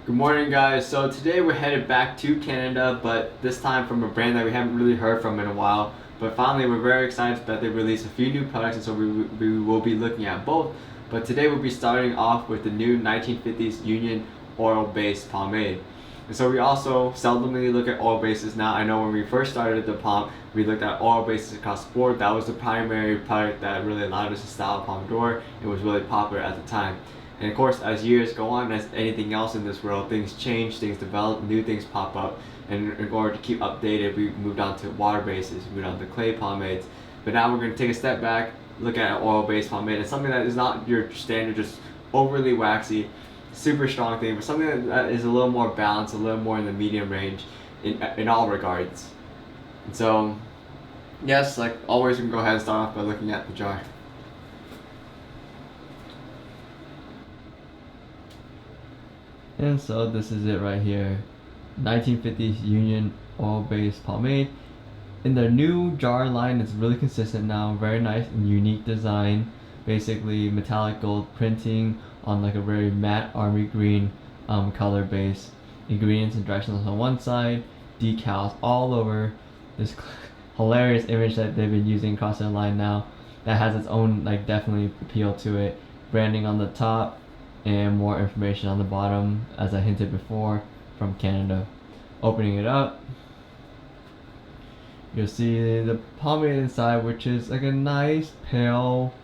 Good morning, guys. So today we're headed back to Canada, but this time from a brand that we haven't really heard from in a while. But finally, we're very excited that they released a few new products, and so we will be looking at both. But today we'll be starting off with the new 1950s Union oil-based pomade. And so we also seldomly look at oil bases now. I know when we first started the Pomp, we looked at oil bases across the board. That was the primary product that really allowed us to style Pomodoro. It was really popular at the time. And of course, as years go on, as anything else in this world, things change, things develop, new things pop up. And in order to keep updated, we moved on to water bases, we moved on to clay pomades. But now we're going to take a step back, look at an oil-based pomade. It's something that is not your standard, just overly waxy, super strong thing, but something that is a little more balanced, a little more in the medium range in all regards. And so, yes, like always, we can go ahead and start off by looking at the jar. And so this is it right here, 1950s Union oil-based pomade. In their new jar line, it's really consistent now, very nice and unique design. Basically metallic gold printing on like a very matte army green color base. Ingredients and directions on one side, decals all over. This hilarious image that they've been using across their line now that has its own like definitely appeal to it. Branding on the top and more information on the bottom, as I hinted before, from Canada. Opening it up, you'll see the pomade inside, which is like a nice pale,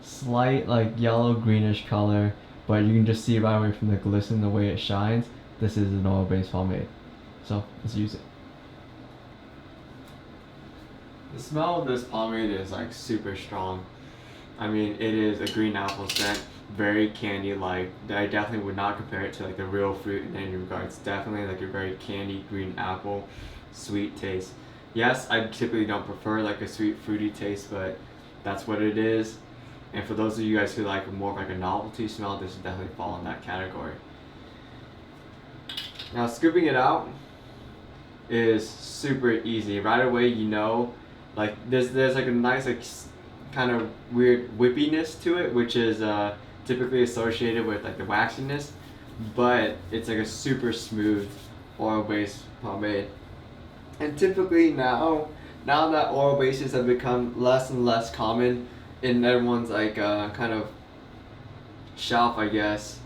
slight like yellow greenish color, but you can just see right away from the glisten, the way it shines. This is an oil-based pomade. So let's use it. The smell of this pomade is like super strong. I mean, it is a green apple scent, very candy-like. I definitely would not compare it to like the real fruit in any regards. Definitely like a very candy green apple, sweet taste. Yes, I typically don't prefer like a sweet fruity taste, but that's what it is. And for those of you guys who like more of like a novelty smell, this would definitely fall in that category. Now scooping it out is super easy. Right away, you know, like there's like a nice like kind of weird whippiness to it, which is typically associated with like the waxiness, but it's like a super smooth oil-based pomade. And typically now that oil bases have become less and less common in everyone's like kind of shelf, I guess,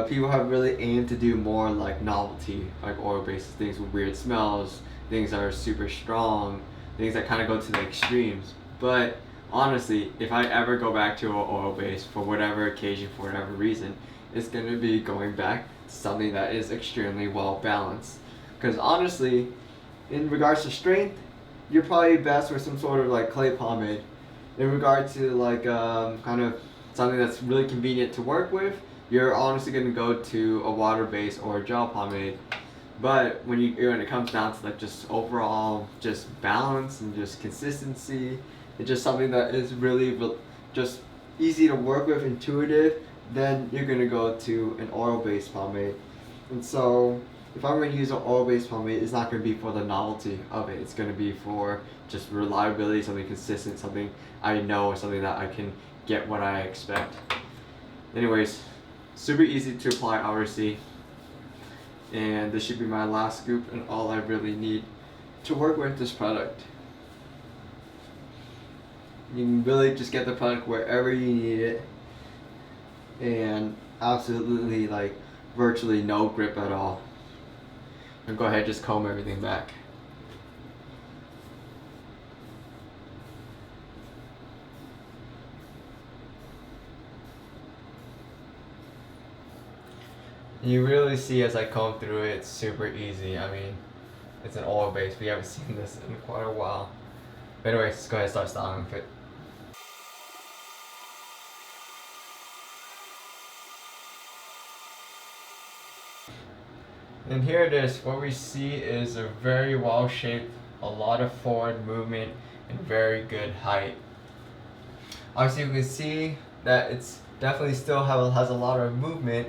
people have really aimed to do more like novelty, like oil bases, things with weird smells, things that are super strong, things that kind of go to the extremes. But honestly, if I ever go back to an oil base for whatever occasion, for whatever reason, it's going to be going back to something that is extremely well balanced. Because honestly, in regards to strength, you're probably best with some sort of like clay pomade. In regard to like kind of something that's really convenient to work with, you're honestly going to go to a water base or a gel pomade. But when it comes down to like just overall just balance and just consistency, it's just something that is really just easy to work with, intuitive, then you're going to go to an oil-based pomade. And so if I'm going to use an oil-based pomade, it's not going to be for the novelty of it. It's going to be for just reliability, something consistent, something I know, something that I can get what I expect. Anyways, super easy to apply, obviously. And this should be my last scoop and all I really need to work with this product. You can really just get the product wherever you need it, and absolutely like virtually no grip at all. And go ahead, just comb everything back. You really see as I comb through it, it's super easy. I mean, it's an oil base. We haven't seen this in quite a while. But anyways, let's go ahead and start styling with it. And here it is. What we see is a very well shaped, a lot of forward movement, and very good height. Obviously you can see that it's definitely still has a lot of movement,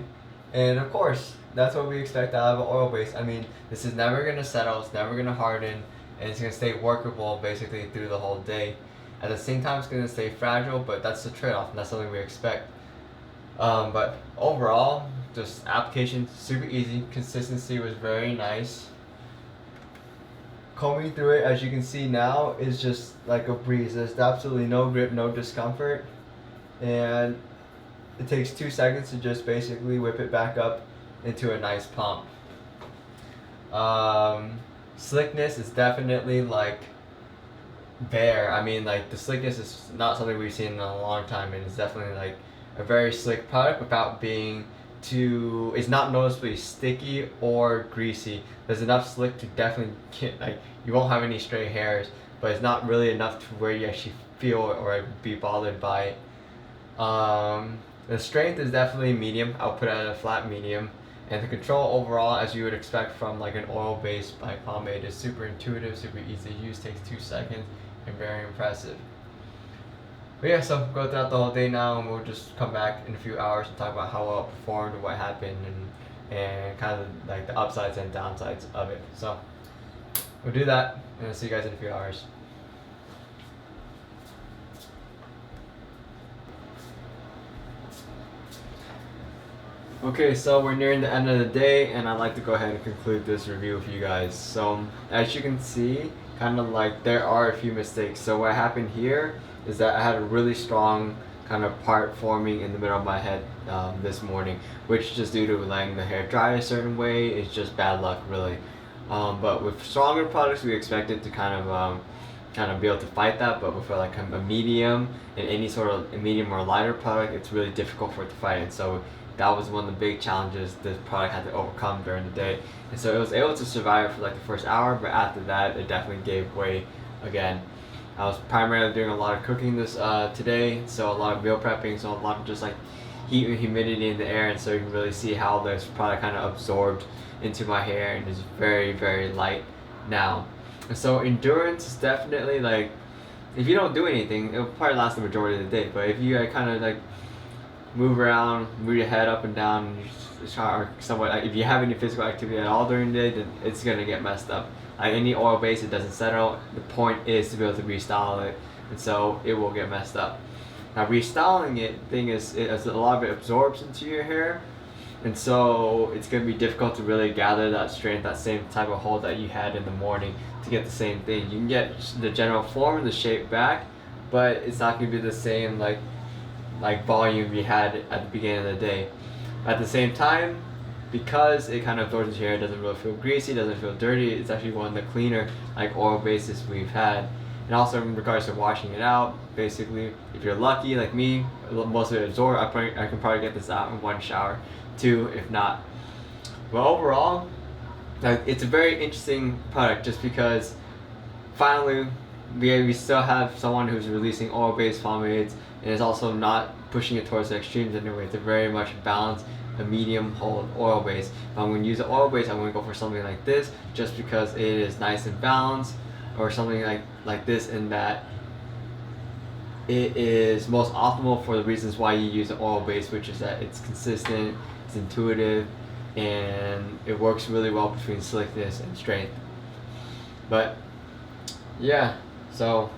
and of course that's what we expect out of an oil base. I mean, this is never going to settle, it's never going to harden, and it's going to stay workable basically through the whole day. At the same time, it's going to stay fragile, but that's the trade-off, and that's something we expect. But overall, just application super easy. Consistency was very nice. Combing through it, as you can see now, is just like a breeze. There's absolutely no grip, no discomfort, and it takes 2 seconds to just basically whip it back up into a nice pomp. Slickness is definitely like there. I mean, like the slickness is not something we've seen in a long time, and it's definitely like a very slick product without being too. It's not noticeably sticky or greasy. There's enough slick to definitely get, like, you won't have any stray hairs, but it's not really enough to where you actually feel or be bothered by it. The strength is definitely medium. I'll put it at a flat medium. And the control overall, as you would expect from like an oil base by Pomade, is super intuitive, super easy to use, takes 2 seconds, and very impressive. But yeah, so go throughout the whole day now, and we'll just come back in a few hours and talk about how well it performed, what happened, and kind of like the upsides and downsides of it. So we'll do that, and I'll see you guys in a few hours. Okay, so we're nearing the end of the day, and I'd like to go ahead and conclude this review with you guys. So as you can see, kind of like there are a few mistakes. So what happened here is that I had a really strong kind of part forming in the middle of my head this morning, which just due to letting the hair dry a certain way. It's just bad luck, really. But with stronger products, we expect it to kind of be able to fight that. But with like a medium and any sort of a medium or lighter product, it's really difficult for it to fight it. So that was one of the big challenges this product had to overcome during the day. And so it was able to survive for like the first hour, but after that, it definitely gave way again. I was primarily doing a lot of cooking this today, so a lot of meal prepping, so a lot of just like heat and humidity in the air, and so you can really see how this product kind of absorbed into my hair and is very, very light now. And so endurance is definitely like, if you don't do anything, it'll probably last the majority of the day, but if you kind of like move around, move your head up and down, or somewhat, like if you have any physical activity at all during the day, then it's gonna get messed up. Like any oil base, it doesn't settle. The point is to be able to restyle it, and so it will get messed up. Now restyling it, thing is, a lot of it absorbs into your hair, and so it's gonna be difficult to really gather that strength, that same type of hold that you had in the morning to get the same thing. You can get the general form and the shape back, but it's not gonna be the same like volume you had at the beginning of the day. At the same time, because it kind of absorbs into your hair, it doesn't really feel greasy, doesn't feel dirty. It's actually one of the cleaner like oil bases we've had. And also in regards to washing it out, basically, if you're lucky like me, most of it absorbs. I can probably get this out in 1 shower, 2 if not. But overall, like, it's a very interesting product just because finally we still have someone who's releasing oil-based pomades, and it's also not pushing it towards the extremes anyway. It's a very much balanced, a medium hold oil base. If I'm going to use an oil base, I'm going to go for something like this just because it is nice and balanced, or something like this in that it is most optimal for the reasons why you use an oil base, which is that it's consistent, it's intuitive, and it works really well between slickness and strength. But yeah, so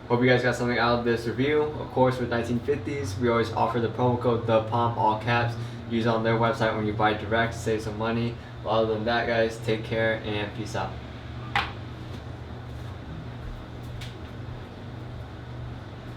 hope you guys got something out of this review. Of course, with 19Fifties, we always offer the promo code THEPOMP, all caps. Use it on their website when you buy direct, save some money. Well, other than that, guys, take care and peace out.